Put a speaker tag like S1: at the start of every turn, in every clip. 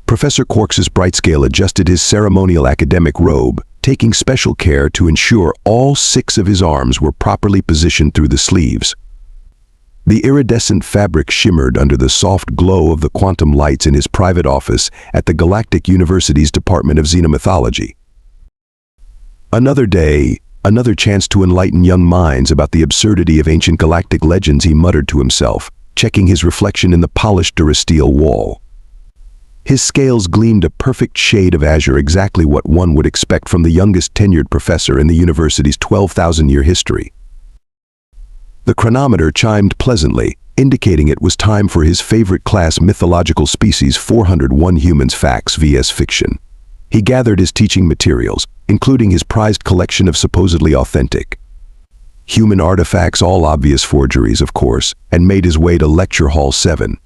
S1: Professor Quarks's Brightscale adjusted his ceremonial academic robe, taking special care to ensure all 6 of his arms were properly positioned through the sleeves. The iridescent fabric shimmered under the soft glow of the quantum lights in his private office at the Galactic University's Department of Xenomythology. Another day, another chance to enlighten young minds about the absurdity of ancient galactic legends, he muttered to himself, checking his reflection in the polished durasteel wall. His scales gleamed a perfect shade of azure, exactly what one would expect from the youngest tenured professor in the university's 12,000-year history. The chronometer chimed pleasantly, indicating it was time for his favorite class, Mythological Species 401 Humans Facts vs. Fiction. He gathered his teaching materials, including his prized collection of supposedly authentic human artifacts, all obvious forgeries, of course, and made his way to Lecture Hall 7.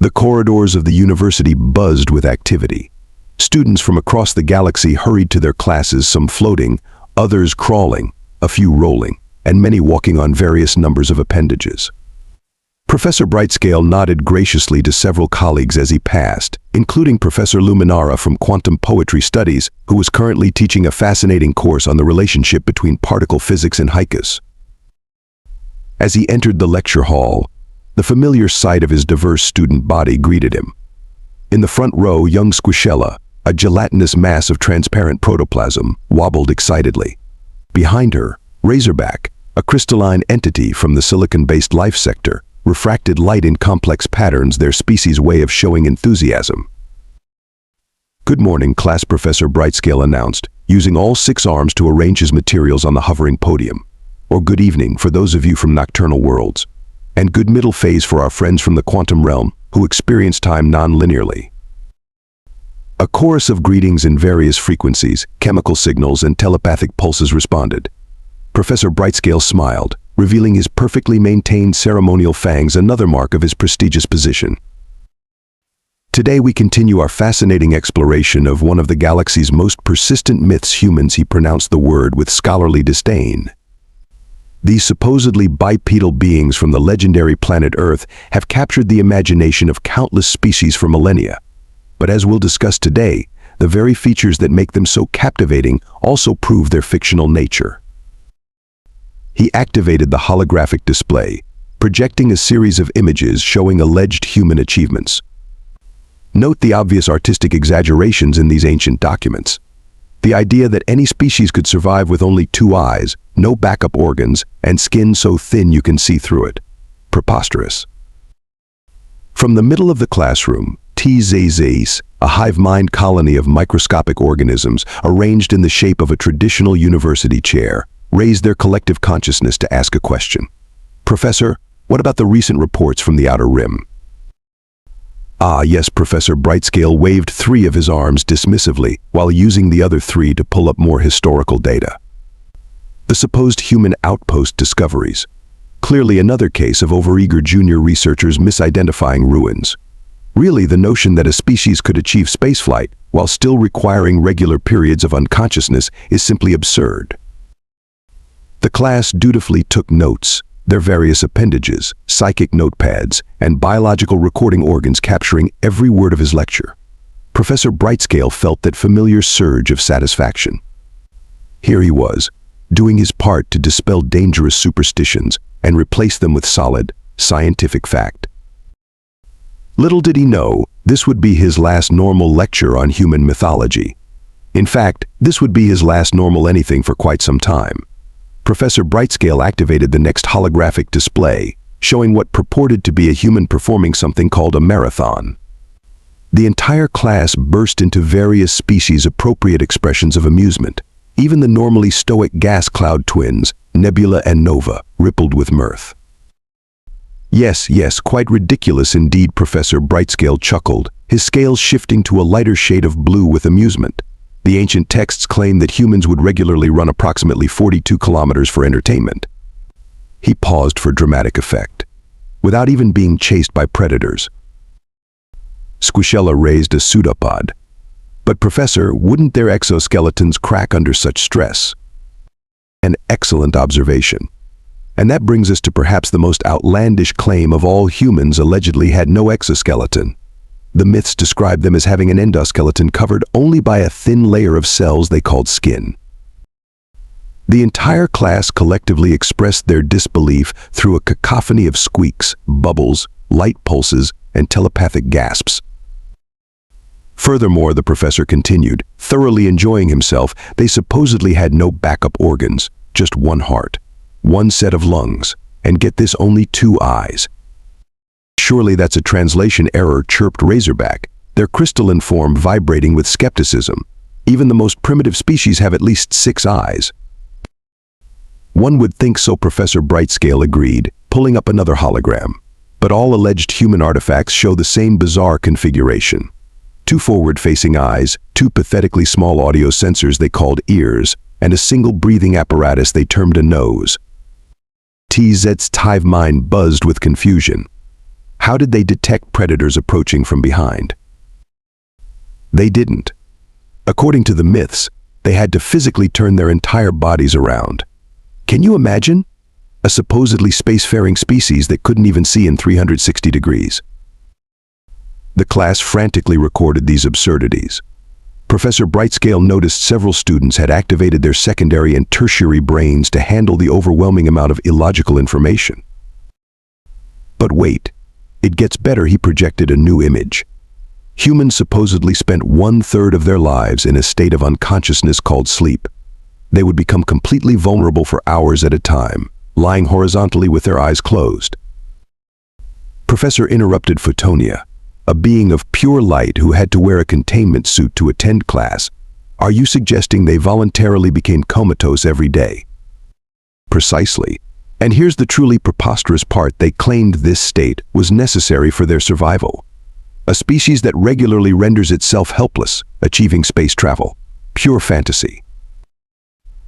S1: The corridors of the university buzzed with activity. Students from across the galaxy hurried to their classes, some floating, others crawling, a few rolling, and many walking on various numbers of appendages. Professor Brightscale nodded graciously to several colleagues as he passed, including Professor Luminara from Quantum Poetry Studies, who was currently teaching a fascinating course on the relationship between particle physics and haikus. As he entered the lecture hall, the familiar sight of his diverse student body greeted him. In the front row, young Squishella, a gelatinous mass of transparent protoplasm, wobbled excitedly. Behind her, Razorback, a crystalline entity from the silicon-based life sector, refracted light in complex patterns, their species' way of showing enthusiasm. "Good morning, class," Professor Brightscale announced, using all 6 arms to arrange his materials on the hovering podium. "Or good evening for those of you from nocturnal worlds. And good middle phase for our friends from the quantum realm who experience time non-linearly." A chorus of greetings in various frequencies, chemical signals, and telepathic pulses responded. Professor Brightscale smiled, revealing his perfectly maintained ceremonial fangs, another mark of his prestigious position. "Today we continue our fascinating exploration of one of the galaxy's most persistent myths, humans," he pronounced the word with scholarly disdain. "These supposedly bipedal beings from the legendary planet Earth have captured the imagination of countless species for millennia. But as we'll discuss today, the very features that make them so captivating also prove their fictional nature." He activated the holographic display, projecting a series of images showing alleged human achievements. Note the obvious artistic exaggerations in these ancient documents. The idea that any species could survive with only 2 eyes, no backup organs, and skin so thin you can see through it. Preposterous. From the middle of the classroom, TZZs, a hive mind colony of microscopic organisms arranged in the shape of a traditional university chair, raised their collective consciousness to ask a question. "Professor, what about the recent reports from the Outer Rim?" "Ah, yes," Professor Brightscale waved 3 of his arms dismissively while using the other 3 to pull up more historical data. "The supposed human outpost discoveries. Clearly another case of overeager junior researchers misidentifying ruins. Really, the notion that a species could achieve spaceflight while still requiring regular periods of unconsciousness is simply absurd." The class dutifully took notes, their various appendages, psychic notepads, and biological recording organs capturing every word of his lecture. Professor Brightscale felt that familiar surge of satisfaction. Here he was, doing his part to dispel dangerous superstitions and replace them with solid, scientific fact. Little did he know, this would be his last normal lecture on human mythology. In fact, this would be his last normal anything for quite some time. Professor Brightscale activated the next holographic display, showing what purported to be a human performing something called a marathon. The entire class burst into various species-appropriate expressions of amusement. Even the normally stoic gas cloud twins, Nebula and Nova, rippled with mirth. Yes, quite ridiculous indeed," Professor Brightscale chuckled, his scales shifting to a lighter shade of blue with amusement. "The ancient texts claim that humans would regularly run approximately 42 kilometers for entertainment." He paused for dramatic effect, without even being chased by predators. Squishella raised a pseudopod. "But Professor, wouldn't their exoskeletons crack under such stress?" An excellent observation. And that brings us to perhaps the most outlandish claim of all: humans allegedly had no exoskeleton. The myths described them as having an endoskeleton covered only by a thin layer of cells they called skin. The entire class collectively expressed their disbelief through a cacophony of squeaks, bubbles, light pulses, and telepathic gasps. Furthermore, the professor continued, thoroughly enjoying himself, they supposedly had no backup organs, just one heart, one set of lungs, and get this, only 2 eyes. Surely that's a translation error, chirped Razorback, their crystalline form vibrating with skepticism. Even the most primitive species have at least 6 eyes. One would think so, Professor Brightscale agreed, pulling up another hologram. But all alleged human artifacts show the same bizarre configuration. 2 forward-facing eyes, 2 pathetically small audio sensors they called ears, and a single breathing apparatus they termed a nose. TZ's hive mind buzzed with confusion. How did they detect predators approaching from behind? They didn't. According to the myths, they had to physically turn their entire bodies around. Can you imagine? A supposedly spacefaring species that couldn't even see in 360 degrees. The class frantically recorded these absurdities. Professor Brightscale noticed several students had activated their secondary and tertiary brains to handle the overwhelming amount of illogical information. But wait, it gets better. He projected a new image. Humans supposedly spent 1/3 of their lives in a state of unconsciousness called sleep. They would become completely vulnerable for hours at a time, lying horizontally with their eyes closed. Professor interrupted Photonia, a being of pure light who had to wear a containment suit to attend class. Are you suggesting they voluntarily became comatose every day? Precisely. And here's the truly preposterous part: they claimed this state was necessary for their survival. A species that regularly renders itself helpless, achieving space travel. Pure fantasy.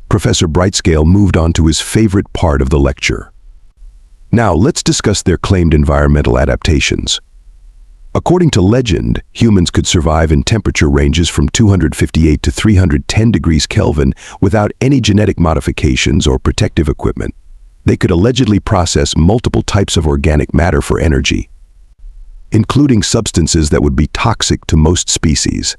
S1: Professor Brightscale moved on to his favorite part of the lecture. Now let's discuss their claimed environmental adaptations. According to legend, humans could survive in temperature ranges from 258 to 310 degrees Kelvin without any genetic modifications or protective equipment. They could allegedly process multiple types of organic matter for energy, including substances that would be toxic to most species.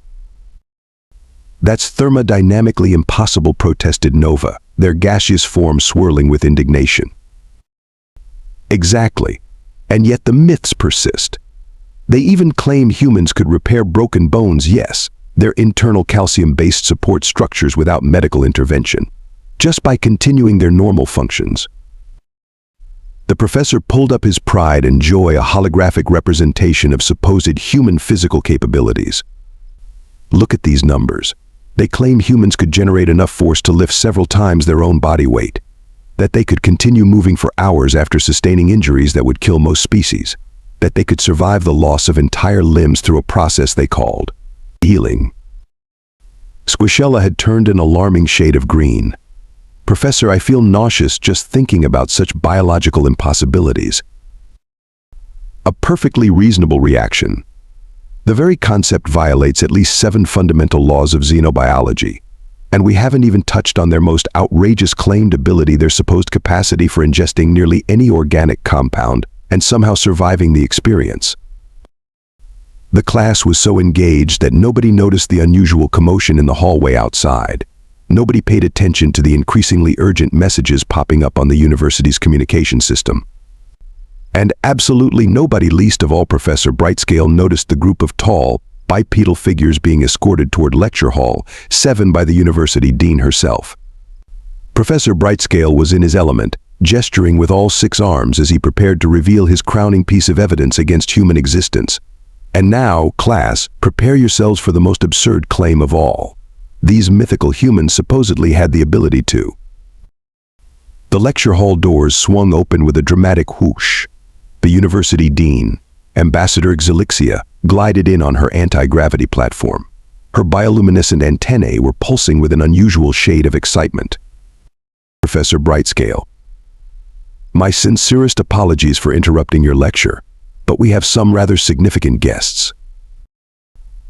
S1: That's thermodynamically impossible, protested Nova, their gaseous form swirling with indignation. Exactly. And yet the myths persist. They even claim humans could repair broken bones, yes, their internal calcium-based support structures without medical intervention, just by continuing their normal functions. The professor pulled up his pride and joy, a holographic representation of supposed human physical capabilities. Look at these numbers. They claim humans could generate enough force to lift several times their own body weight, that they could continue moving for hours after sustaining injuries that would kill most species, that they could survive the loss of entire limbs through a process they called healing. Squishella had turned an alarming shade of green. Professor, I feel nauseous just thinking about such biological impossibilities. A perfectly reasonable reaction. The very concept violates at least 7 fundamental laws of xenobiology, and we haven't even touched on their most outrageous claimed ability, their supposed capacity for ingesting nearly any organic compound and somehow surviving the experience. The class was so engaged that nobody noticed the unusual commotion in the hallway outside. Nobody paid attention to the increasingly urgent messages popping up on the university's communication system. And absolutely nobody, least of all Professor Brightscale, noticed the group of tall, bipedal figures being escorted toward Lecture Hall 7 by the university dean herself. Professor Brightscale was in his element, gesturing with all 6 arms as he prepared to reveal his crowning piece of evidence against human existence. And now, class, prepare yourselves for the most absurd claim of all. These mythical humans supposedly had the ability to. The lecture hall doors swung open with a dramatic whoosh. The university dean, Ambassador Xelixia, glided in on her anti-gravity platform. Her bioluminescent antennae were pulsing with an unusual shade of excitement. Professor Brightscale, my sincerest apologies for interrupting your lecture, but we have some rather significant guests.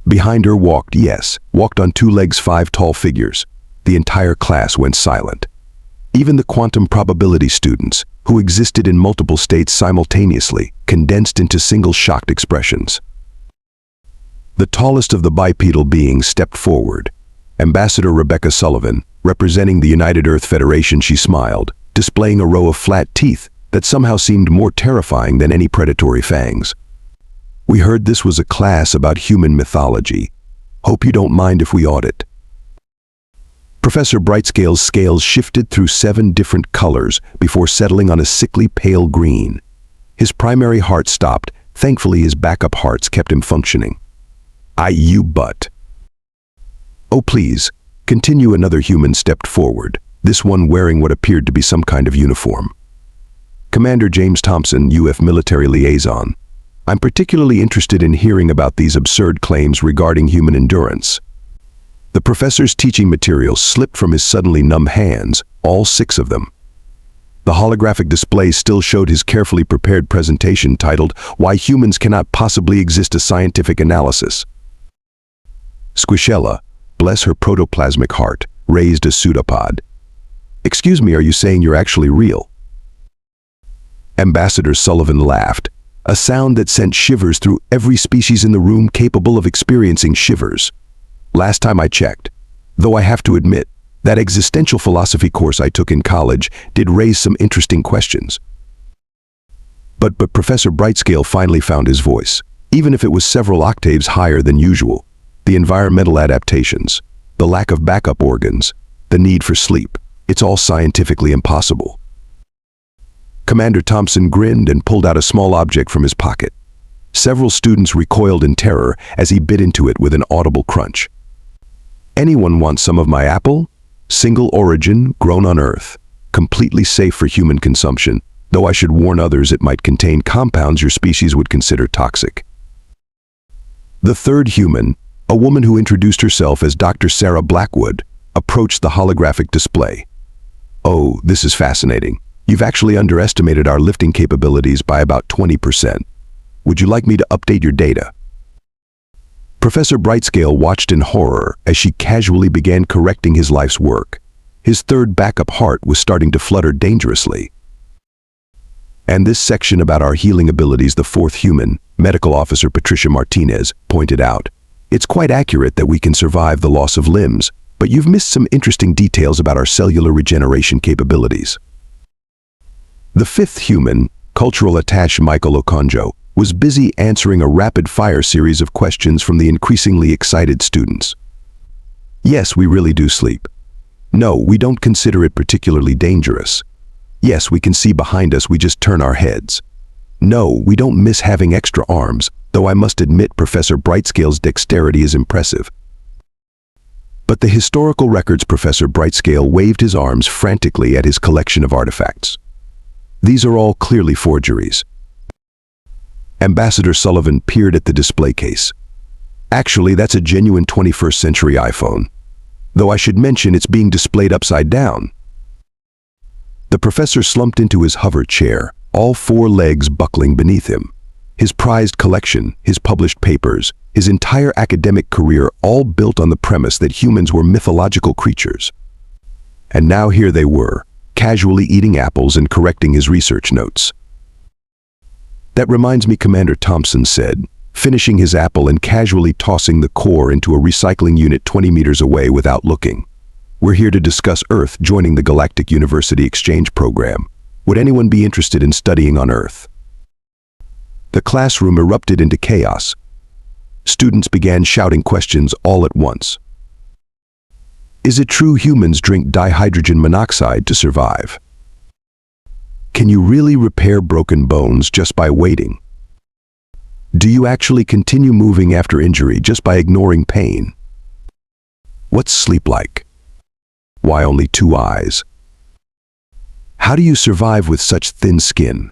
S1: Behind her walked on 2 legs 5 tall figures. The entire class went silent. Even the quantum probability students, who existed in multiple states simultaneously, condensed into single shocked expressions. The tallest of the bipedal beings stepped forward. Ambassador Rebecca Sullivan, representing the United Earth Federation, she smiled, displaying a row of flat teeth that somehow seemed more terrifying than any predatory fangs. We heard this was a class about human mythology. Hope you don't mind if we audit. Professor Brightscale's scales shifted through 7 different colors before settling on a sickly pale green. His primary heart stopped. Thankfully, his backup hearts kept him functioning. You butt. Oh, please, continue. Another human stepped forward, this one wearing what appeared to be some kind of uniform. Commander James Thompson, UF Military Liaison. I'm particularly interested in hearing about these absurd claims regarding human endurance. The professor's teaching materials slipped from his suddenly numb hands, all 6 of them. The holographic display still showed his carefully prepared presentation titled, "Why Humans Cannot Possibly Exist, a Scientific Analysis." Squishella, bless her protoplasmic heart, raised a pseudopod. Excuse me, are you saying you're actually real? Ambassador Sullivan laughed, a sound that sent shivers through every species in the room capable of experiencing shivers. Last time I checked, though I have to admit, that existential philosophy course I took in college did raise some interesting questions. But Professor Brightscale finally found his voice, even if it was several octaves higher than usual. The environmental adaptations, the lack of backup organs, the need for sleep, it's all scientifically impossible. Commander Thompson grinned and pulled out a small object from his pocket. Several students recoiled in terror as he bit into it with an audible crunch. Anyone want some of my apple? Single origin, grown on Earth, completely safe for human consumption, though I should warn others it might contain compounds your species would consider toxic. The third human, a woman who introduced herself as Dr. Sarah Blackwood, approached the holographic display. Oh, this is fascinating. You've actually underestimated our lifting capabilities by about 20%. Would you like me to update your data? Professor Brightscale watched in horror as she casually began correcting his life's work. His third backup heart was starting to flutter dangerously. And this section about our healing abilities, the fourth human, Medical Officer Patricia Martinez, pointed out. It's quite accurate that we can survive the loss of limbs, but you've missed some interesting details about our cellular regeneration capabilities. The fifth human, cultural attaché Michael Okonjo, was busy answering a rapid-fire series of questions from the increasingly excited students. Yes, we really do sleep. No, we don't consider it particularly dangerous. Yes, we can see behind us, we just turn our heads. No, we don't miss having extra arms, though I must admit Professor Brightscale's dexterity is impressive. But the historical records, Professor Brightscale waved his arms frantically at his collection of artifacts. These are all clearly forgeries. Ambassador Sullivan peered at the display case. Actually, that's a genuine 21st century iPhone. Though I should mention it's being displayed upside down. The professor slumped into his hover chair, all 4 legs buckling beneath him. His prized collection, his published papers, his entire academic career all built on the premise that humans were mythological creatures. And now here they were, casually eating apples and correcting his research notes. That reminds me, Commander Thompson said, finishing his apple and casually tossing the core into a recycling unit 20 meters away without looking. We're here to discuss Earth joining the Galactic University Exchange Program. Would anyone be interested in studying on Earth? The classroom erupted into chaos. Students began shouting questions all at once. Is it true humans drink dihydrogen monoxide to survive? Can you really repair broken bones just by waiting? Do you actually continue moving after injury just by ignoring pain? What's sleep like? Why only 2 eyes? How do you survive with such thin skin?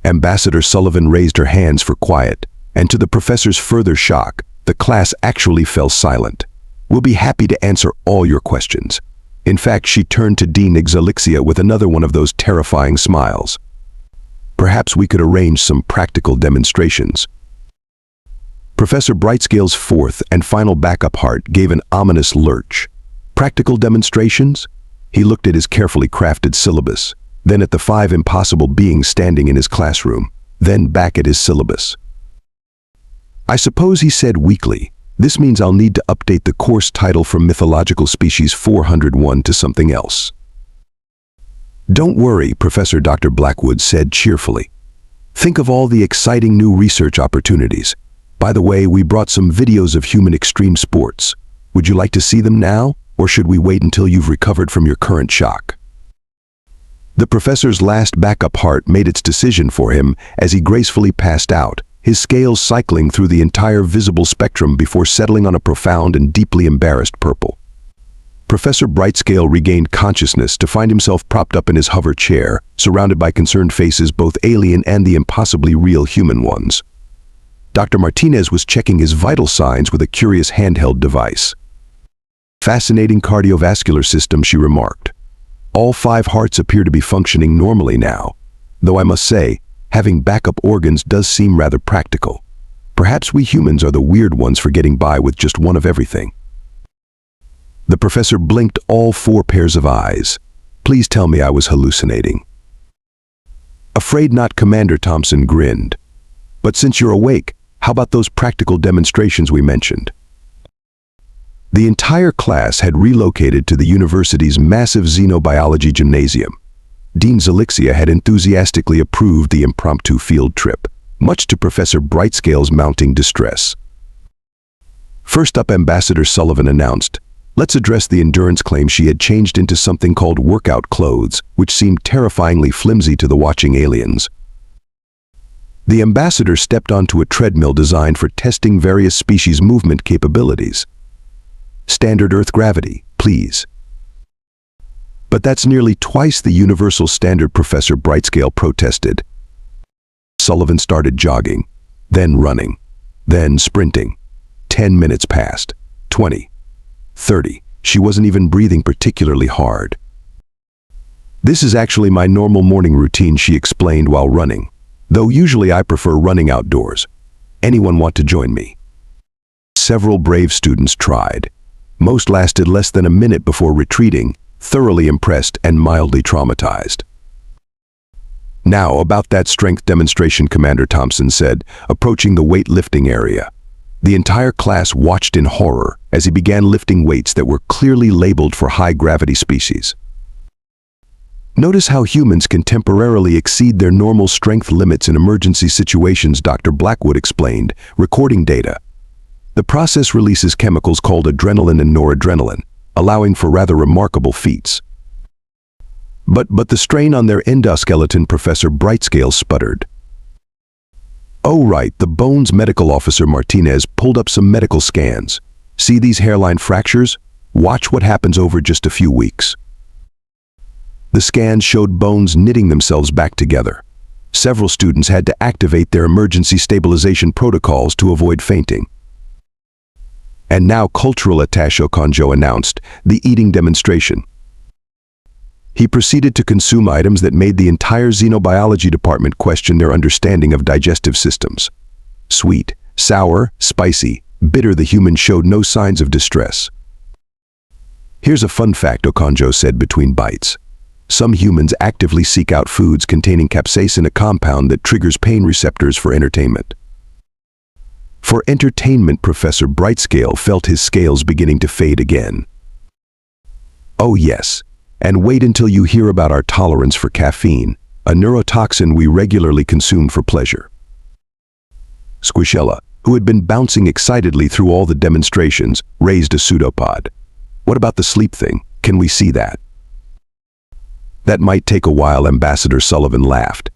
S1: Ambassador Sullivan raised her hands for quiet, and to the professor's further shock, the class actually fell silent. We'll be happy to answer all your questions. In fact, she turned to Dean Exelixia with another one of those terrifying smiles. Perhaps we could arrange some practical demonstrations. Professor Brightscale's fourth and final backup heart gave an ominous lurch. Practical demonstrations? He looked at his carefully crafted syllabus, then at the 5 impossible beings standing in his classroom, then back at his syllabus. I suppose he said weakly. This means I'll need to update the course title from Mythological Species 401 to something else. Don't worry, Professor Dr. Blackwood said cheerfully. Think of all the exciting new research opportunities. By the way, we brought some videos of human extreme sports. Would you like to see them now, or should we wait until you've recovered from your current shock? The professor's last backup heart made its decision for him as he gracefully passed out, his scales cycling through the entire visible spectrum before settling on a profound and deeply embarrassed purple. Professor Brightscale regained consciousness to find himself propped up in his hover chair, surrounded by concerned faces, both alien and the impossibly real human ones. Dr. Martinez was checking his vital signs with a curious handheld device. Fascinating cardiovascular system, she remarked. All 5 hearts appear to be functioning normally now, though I must say, having backup organs does seem rather practical. Perhaps we humans are the weird ones for getting by with just one of everything. The professor blinked all 4 pairs of eyes. Please tell me I was hallucinating. Afraid not, Commander Thompson grinned. But since you're awake, how about those practical demonstrations we mentioned? The entire class had relocated to the university's massive Xenobiology gymnasium. Dean Zelixia had enthusiastically approved the impromptu field trip, much to Professor Brightscale's mounting distress. First up, Ambassador Sullivan announced, "Let's address the endurance claim she had changed into something called workout clothes, which seemed terrifyingly flimsy to the watching aliens." The ambassador stepped onto a treadmill designed for testing various species' movement capabilities. "Standard Earth gravity, please." "But that's nearly twice the universal standard," Professor Brightscale protested. Sullivan started jogging, then running, then sprinting. 10 minutes passed, 20, 30. She wasn't even breathing particularly hard. "This is actually my normal morning routine," she explained while running, "though usually I prefer running outdoors. Anyone want to join me?" Several brave students tried. Most lasted less than a minute before retreating, thoroughly impressed and mildly traumatized. "Now, about that strength demonstration," Commander Thompson said, approaching the weightlifting area. The entire class watched in horror as he began lifting weights that were clearly labeled for high-gravity species. "Notice how humans can temporarily exceed their normal strength limits in emergency situations," Dr. Blackwood explained, recording data. "The process releases chemicals called adrenaline and noradrenaline, allowing for rather remarkable feats." But the strain on their endoskeleton," Professor Brightscale sputtered. "Oh right, the Bones medical officer Martinez pulled up some medical scans. See these hairline fractures? Watch what happens over just a few weeks." The scans showed bones knitting themselves back together. Several students had to activate their emergency stabilization protocols to avoid fainting. And now cultural attaché Okonjo announced the eating demonstration. He proceeded to consume items that made the entire Xenobiology department question their understanding of digestive systems. Sweet, sour, spicy, bitter, the human showed no signs of distress. "Here's a fun fact," Okonjo said between bites. "Some humans actively seek out foods containing capsaicin, a compound that triggers pain receptors for entertainment." For entertainment, Professor Brightscale felt his scales beginning to fade again. "Oh yes, and wait until you hear about our tolerance for caffeine, a neurotoxin we regularly consume for pleasure." Squishella, who had been bouncing excitedly through all the demonstrations, raised a pseudopod. "What about the sleep thing? Can we see that?" "That might take a while," Ambassador Sullivan laughed.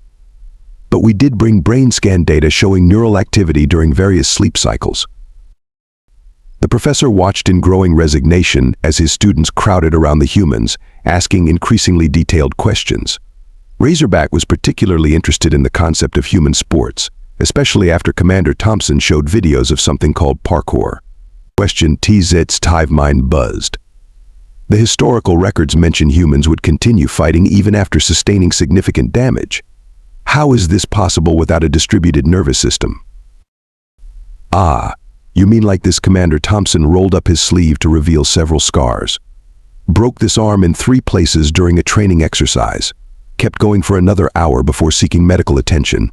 S1: "But we did bring brain scan data showing neural activity during various sleep cycles." The professor watched in growing resignation as his students crowded around the humans, asking increasingly detailed questions. Razorback was particularly interested in the concept of human sports, especially after Commander Thompson showed videos of something called parkour. Question TZ's hive mind buzzed. The historical records mention humans would continue fighting even after sustaining significant damage. How is this possible without a distributed nervous system? "Ah, you mean like this?" Commander Thompson rolled up his sleeve to reveal several scars. "Broke this arm in 3 places during a training exercise. Kept going for another hour before seeking medical attention."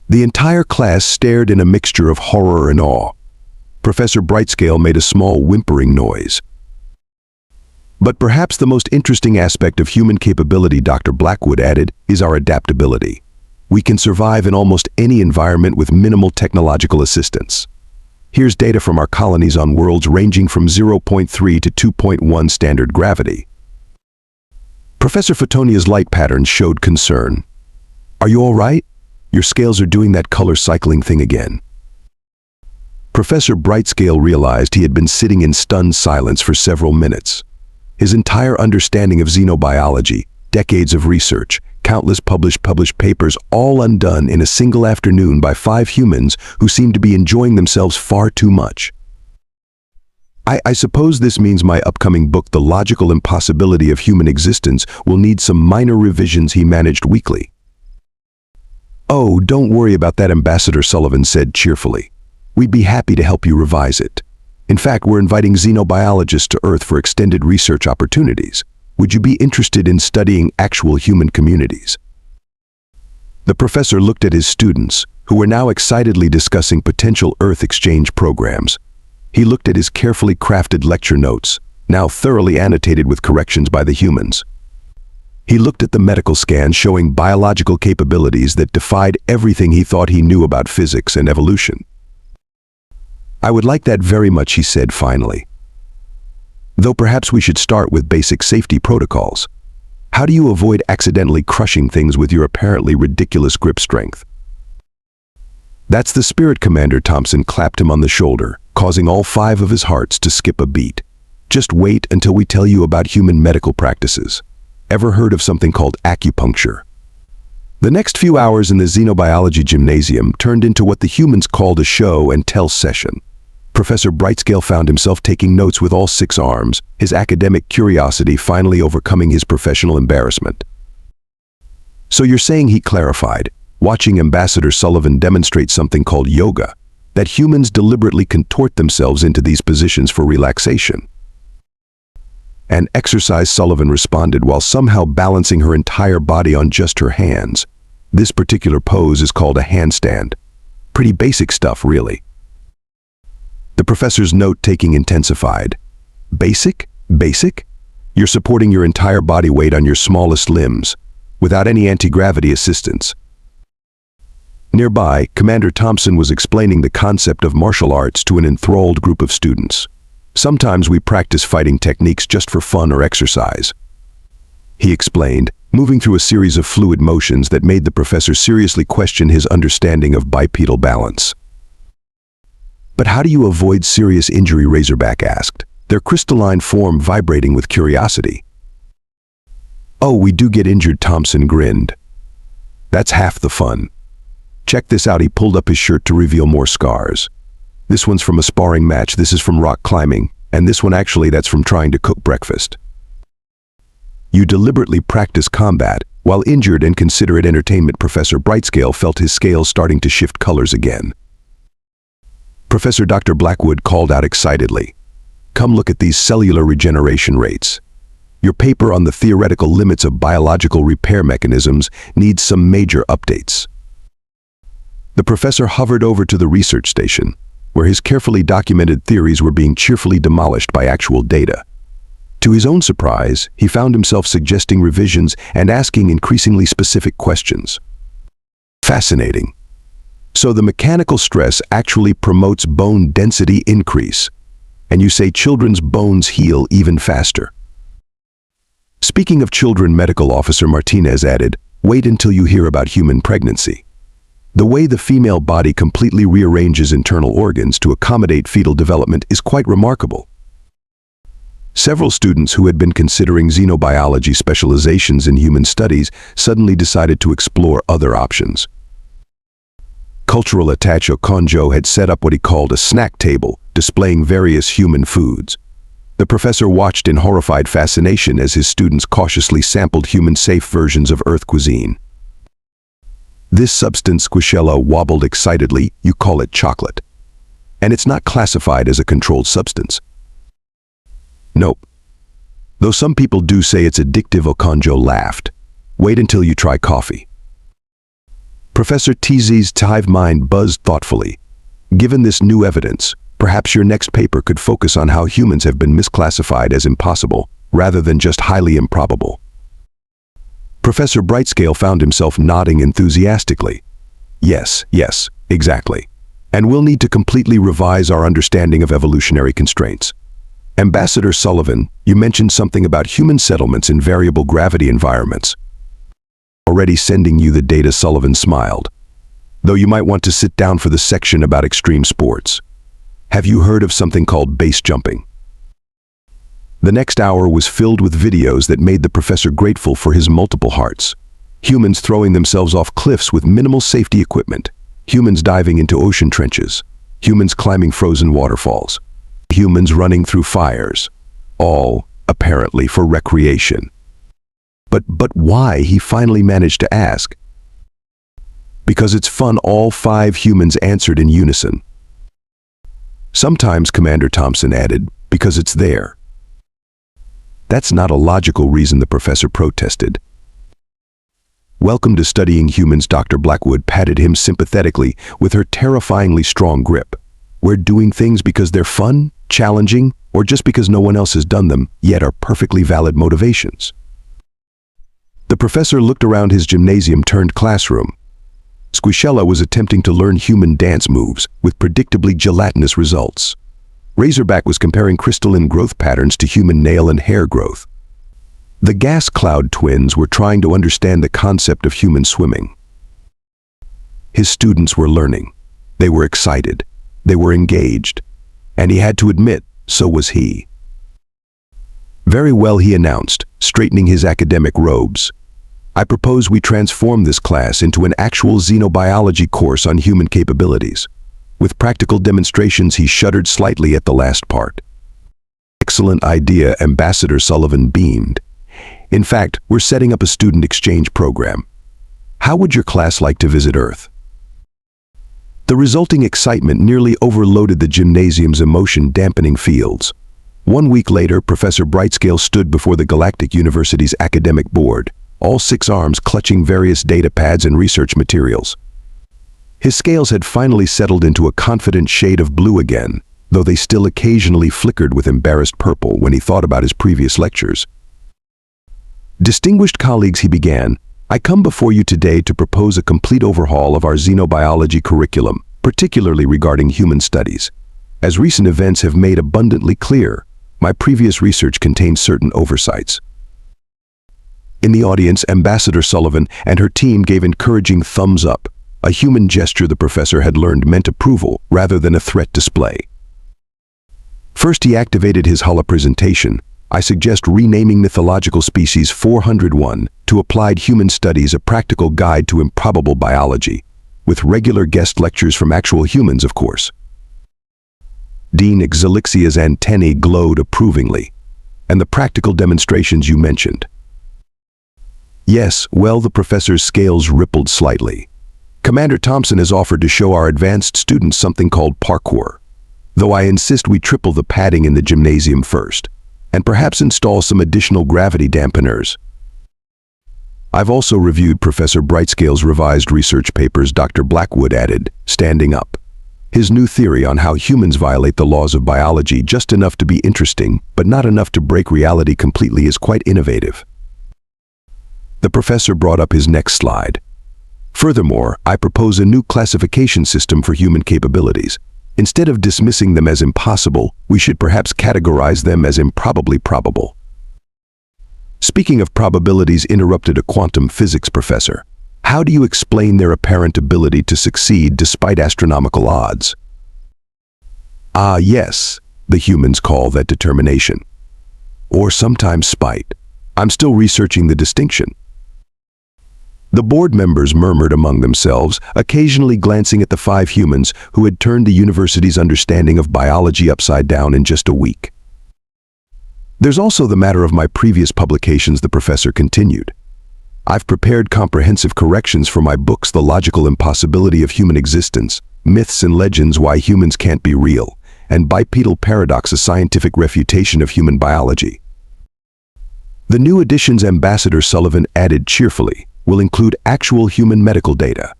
S1: The entire class stared in a mixture of horror and awe. Professor Brightscale made a small whimpering noise. But perhaps the most interesting aspect of human capability, Dr. Blackwood added, is our adaptability. We can survive in almost any environment with minimal technological assistance. Here's data from our colonies on worlds ranging from 0.3 to 2.1 standard gravity. Professor Photonia's light patterns showed concern. Are you all right? Your scales are doing that color cycling thing again. Professor Brightscale realized he had been sitting in stunned silence for several minutes. His entire understanding of xenobiology, decades of research, countless published papers, all undone in a single afternoon by 5 humans who seemed to be enjoying themselves far too much. I suppose this means my upcoming book, The Logical Impossibility of Human Existence, will need some minor revisions, he managed weakly. Oh, don't worry about that, Ambassador Sullivan said cheerfully. We'd be happy to help you revise it. In fact, we're inviting xenobiologists to Earth for extended research opportunities. Would you be interested in studying actual human communities? The professor looked at his students, who were now excitedly discussing potential Earth exchange programs. He looked at his carefully crafted lecture notes, now thoroughly annotated with corrections by the humans. He looked at the medical scans showing biological capabilities that defied everything he thought he knew about physics and evolution. I would like that very much, he said finally. Though perhaps we should start with basic safety protocols. How do you avoid accidentally crushing things with your apparently ridiculous grip strength? That's the spirit, Commander Thompson clapped him on the shoulder, causing all 5 of his hearts to skip a beat. Just wait until we tell you about human medical practices. Ever heard of something called acupuncture? The next few hours in the Xenobiology gymnasium turned into what the humans called a show and tell session. Professor Brightscale found himself taking notes with all 6 arms, his academic curiosity finally overcoming his professional embarrassment. So you're saying, he clarified, watching Ambassador Sullivan demonstrate something called yoga, that humans deliberately contort themselves into these positions for relaxation. An exercise, Sullivan responded while somehow balancing her entire body on just her hands. This particular pose is called a handstand. Pretty basic stuff, really. The professor's note-taking intensified. Basic? Basic? You're supporting your entire body weight on your smallest limbs, without any anti-gravity assistance. Nearby, Commander Thompson was explaining the concept of martial arts to an enthralled group of students. Sometimes we practice fighting techniques just for fun or exercise, he explained, moving through a series of fluid motions that made the professor seriously question his understanding of bipedal balance. But how do you avoid serious injury? Razorback asked, their crystalline form vibrating with curiosity. Oh, we do get injured, Thompson grinned. That's half the fun. Check this out, he pulled up his shirt to reveal more scars. This one's from a sparring match, this is from rock climbing, and this one actually that's from trying to cook breakfast. You deliberately practice combat while injured and consider it entertainment. Professor Brightscale felt his scales starting to shift colors again. Professor Dr. Blackwood called out excitedly, come look at these cellular regeneration rates. Your paper on the theoretical limits of biological repair mechanisms needs some major updates. The professor hovered over to the research station, where his carefully documented theories were being cheerfully demolished by actual data. To his own surprise, he found himself suggesting revisions and asking increasingly specific questions. Fascinating. So the mechanical stress actually promotes bone density increase, and you say children's bones heal even faster. Speaking of children, Medical Officer Martinez added, wait until you hear about human pregnancy. The way the female body completely rearranges internal organs to accommodate fetal development is quite remarkable. Several students who had been considering xenobiology specializations in human studies suddenly decided to explore other options. Cultural attaché Konjo had set up what he called a snack table, displaying various human foods. The professor watched in horrified fascination as his students cautiously sampled human-safe versions of Earth cuisine. This substance, Squishella wobbled excitedly, you call it chocolate. And it's not classified as a controlled substance. Nope. Though some people do say it's addictive, Okonjo laughed. Wait until you try coffee. Professor Tzi's hive mind buzzed thoughtfully. Given this new evidence, perhaps your next paper could focus on how humans have been misclassified as impossible, rather than just highly improbable. Professor Brightscale found himself nodding enthusiastically. Yes, exactly. And we'll need to completely revise our understanding of evolutionary constraints. Ambassador Sullivan, you mentioned something about human settlements in variable gravity environments. Already sending you the data, Sullivan smiled. Though you might want to sit down for the section about extreme sports. Have you heard of something called base jumping? The next hour was filled with videos that made the professor grateful for his multiple hearts. Humans throwing themselves off cliffs with minimal safety equipment. Humans diving into ocean trenches. Humans climbing frozen waterfalls. Humans running through fires. All, apparently, for recreation. But why, he finally managed to ask. Because it's fun, all 5 humans answered in unison. Sometimes, Commander Thompson added, because it's there. That's not a logical reason, the professor protested. Welcome to studying humans, Dr. Blackwood patted him sympathetically with her terrifyingly strong grip. We're doing things because they're fun, challenging, or just because no one else has done them, yet are perfectly valid motivations. The professor looked around his gymnasium-turned-classroom. Squishella was attempting to learn human dance moves with predictably gelatinous results. Razorback was comparing crystalline growth patterns to human nail and hair growth. The gas cloud twins were trying to understand the concept of human swimming. His students were learning. They were excited. They were engaged. And he had to admit, so was he. Very well, he announced, straightening his academic robes. I propose we transform this class into an actual xenobiology course on human capabilities. With practical demonstrations, he shuddered slightly at the last part. Excellent idea, Ambassador Sullivan beamed. In fact, we're setting up a student exchange program. How would your class like to visit Earth? The resulting excitement nearly overloaded the gymnasium's emotion-dampening fields. 1 week later, Professor Brightscale stood before the Galactic University's academic board, all 6 arms clutching various data pads and research materials. His scales had finally settled into a confident shade of blue again, though they still occasionally flickered with embarrassed purple when he thought about his previous lectures. Distinguished colleagues, he began, I come before you today to propose a complete overhaul of our xenobiology curriculum, particularly regarding human studies. As recent events have made abundantly clear, my previous research contained certain oversights. In the audience, Ambassador Sullivan and her team gave encouraging thumbs up, a human gesture the professor had learned meant approval rather than a threat display. First, he activated his holo presentation. I suggest renaming Mythological Species 401 to Applied Human Studies, a practical guide to improbable biology, with regular guest lectures from actual humans, of course. Dean Xelixia's antennae glowed approvingly. And the practical demonstrations you mentioned. Yes, well, the professor's scales rippled slightly. Commander Thompson has offered to show our advanced students something called parkour, though I insist we triple the padding in the gymnasium first, and perhaps install some additional gravity dampeners. I've also reviewed Professor Brightscale's revised research papers, Dr. Blackwood added, standing up. His new theory on how humans violate the laws of biology just enough to be interesting, but not enough to break reality completely, is quite innovative. The professor brought up his next slide. Furthermore, I propose a new classification system for human capabilities. Instead of dismissing them as impossible, we should perhaps categorize them as improbably probable. Speaking of probabilities, interrupted a quantum physics professor. How do you explain their apparent ability to succeed despite astronomical odds? Ah, yes, the humans call that determination. Or sometimes spite. I'm still researching the distinction. The board members murmured among themselves, occasionally glancing at the 5 humans who had turned the university's understanding of biology upside down in just a week. There's also the matter of my previous publications, the professor continued. I've prepared comprehensive corrections for my books, The Logical Impossibility of Human Existence, Myths and Legends Why Humans Can't Be Real, and Bipedal Paradox, A Scientific Refutation of Human Biology. The new editions, Ambassador Sullivan added cheerfully, will include actual human medical data.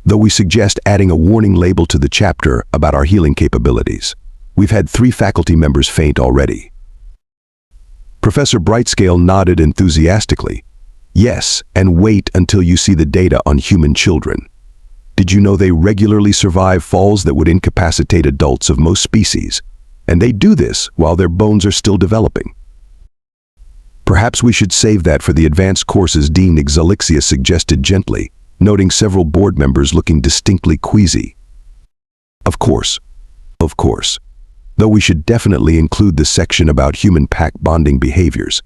S1: though we suggest adding a warning label to the chapter about our healing capabilities. We've had 3 faculty members faint already. Professor Brightscale nodded enthusiastically. Yes, and wait until you see the data on human children. Did you know they regularly survive falls that would incapacitate adults of most species? And they do this while their bones are still developing. Perhaps we should save that for the advanced courses, Dean Xelixia suggested gently, noting several board members looking distinctly queasy. Of course. Though we should definitely include the section about human pack bonding behaviors.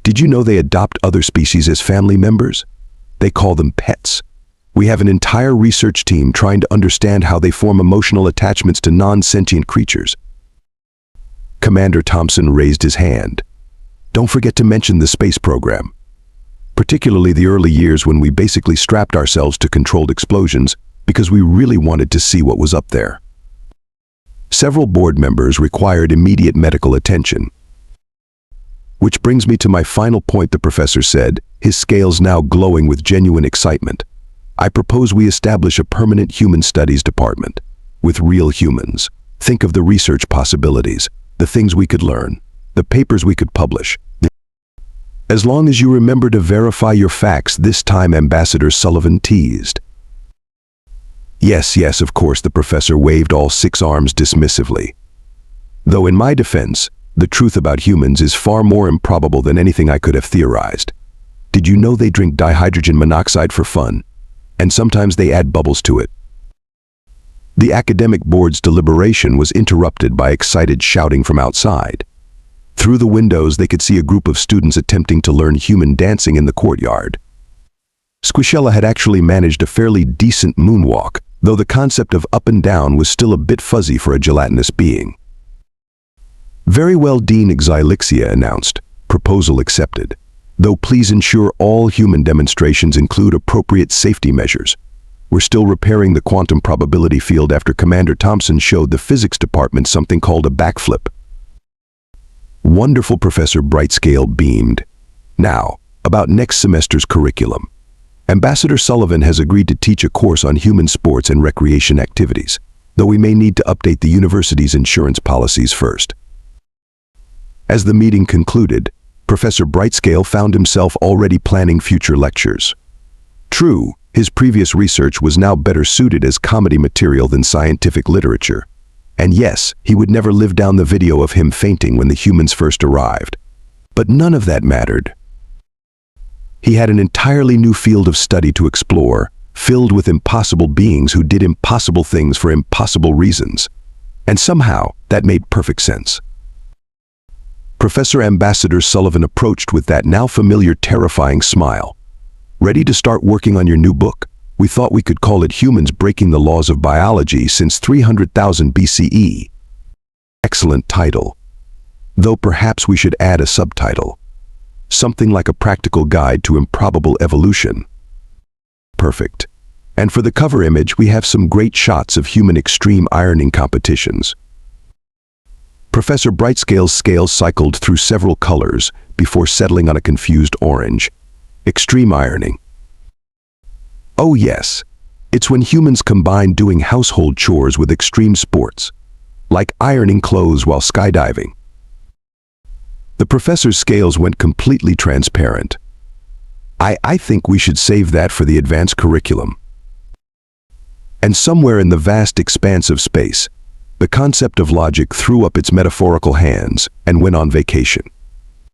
S1: Did you know they adopt other species as family members? They call them pets. We have an entire research team trying to understand how they form emotional attachments to non-sentient creatures. Commander Thompson raised his hand. Don't forget to mention the space program. Particularly the early years when we basically strapped ourselves to controlled explosions because we really wanted to see what was up there. Several board members required immediate medical attention. Which brings me to my final point, the professor said, his scales now glowing with genuine excitement. I propose we establish a permanent human studies department with real humans. Think of the research possibilities, the things we could learn, the papers we could publish. As long as you remember to verify your facts this time, Ambassador Sullivan teased. Yes, of course, the professor waved all 6 arms dismissively. Though in my defense, the truth about humans is far more improbable than anything I could have theorized. Did you know they drink dihydrogen monoxide for fun? And sometimes they add bubbles to it. The academic board's deliberation was interrupted by excited shouting from outside. Through the windows, they could see a group of students attempting to learn human dancing in the courtyard. Squishella had actually managed a fairly decent moonwalk, though the concept of up and down was still a bit fuzzy for a gelatinous being. Very well, Dean Xelixia announced. Proposal accepted. Though please ensure all human demonstrations include appropriate safety measures. We're still repairing the quantum probability field after Commander Thompson showed the physics department something called a backflip. Wonderful, Professor Brightscale beamed. Now, about next semester's curriculum. Ambassador Sullivan has agreed to teach a course on human sports and recreation activities, though we may need to update the university's insurance policies first. As the meeting concluded, Professor Brightscale found himself already planning future lectures. True, his previous research was now better suited as comedy material than scientific literature. And yes, he would never live down the video of him fainting when the humans first arrived. But none of that mattered. He had an entirely new field of study to explore, filled with impossible beings who did impossible things for impossible reasons. And somehow, that made perfect sense. Professor Ambassador Sullivan approached with that now familiar terrifying smile. Ready to start working on your new book? We thought we could call it Humans Breaking the Laws of Biology Since 300,000 BCE. Excellent title. Though perhaps we should add a subtitle. Something like a practical guide to improbable evolution. Perfect. And for the cover image, we have some great shots of human extreme ironing competitions. Professor Brightscale's scales cycled through several colors before settling on a confused orange. Extreme ironing. Oh yes, it's when humans combine doing household chores with extreme sports, like ironing clothes while skydiving. The professor's scales went completely transparent. I think we should save that for the advanced curriculum. And somewhere in the vast expanse of space, the concept of logic threw up its metaphorical hands and went on vacation.